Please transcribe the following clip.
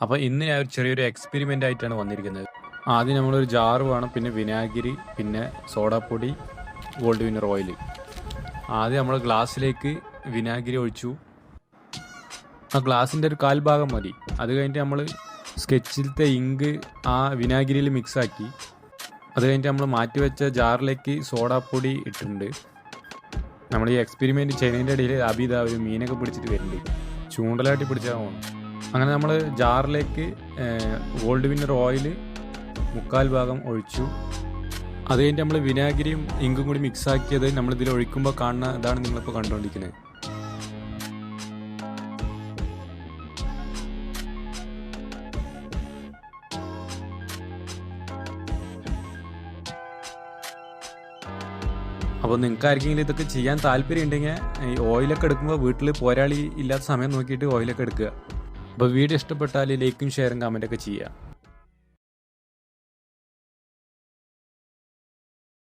അപ്പോൾ ഇന്ന് ഞാൻ ഒരു ചെറിയൊരു എക്സ്പെരിമെൻ്റ് ആയിട്ടാണ് വന്നിരിക്കുന്നത്. ആദ്യം നമ്മളൊരു ജാറ് വേണം, പിന്നെ വിനാഗിരി, പിന്നെ സോഡാപ്പൊടി, ഗോൾഡ് വിന്നർ ഓയിൽ. ആദ്യം നമ്മൾ ഗ്ലാസ്സിലേക്ക് വിനാഗിരി ഒഴിച്ചു. ആ ഗ്ലാസിൻ്റെ ഒരു കാൽഭാഗം മതി. അത് കഴിഞ്ഞിട്ട് നമ്മൾ സ്കെച്ചിലത്തെ ഇങ്ക് ആ വിനാഗിരിയിൽ മിക്സാക്കി. അത് കഴിഞ്ഞിട്ട് നമ്മൾ മാറ്റിവെച്ച ജാറിലേക്ക് സോഡാപ്പൊടി ഇട്ടിട്ടുണ്ട്. നമ്മൾ ഈ എക്സ്പെരിമെൻറ്റ് ചെയ്യുന്നതിൻ്റെ ഇടയിൽ അബിത ഒരു മീനൊക്കെ പിടിച്ചിട്ട് വരുന്നുണ്ട്. ചൂണ്ടലാട്ടി പിടിച്ചാൽ പോകണം. അങ്ങനെ നമ്മൾ ജാറിലേക്ക് ഗോൾഡ് വിന്നർ ഓയിൽ 3/4 ഭാഗം ഒഴിച്ചു. അത് കഴിഞ്ഞിട്ട് നമ്മൾ വിനാഗിരിയും ഇങ്കും കൂടി മിക്സാക്കിയത് നമ്മളിതിൽ ഒഴിക്കുമ്പോൾ കാണുന്ന ഇതാണ് നിങ്ങളിപ്പോൾ കണ്ടുകൊണ്ടിരിക്കുന്നത്. അപ്പോൾ നിങ്ങൾക്ക് ആർക്കെങ്കിലും ഇതൊക്കെ ചെയ്യാൻ താല്പര്യം ഉണ്ടെങ്കിൽ ഈ ഓയിലൊക്കെ എടുക്കുമ്പോൾ വീട്ടിൽ പോരാളി ഇല്ലാത്ത സമയം നോക്കിയിട്ട് ഓയിലൊക്കെ എടുക്കുക. അപ്പോൾ വീഡിയോ ഇഷ്ടപ്പെട്ടാൽ ലൈക്കും ഷെയറും കമൻറ്റൊക്കെ ചെയ്യുക.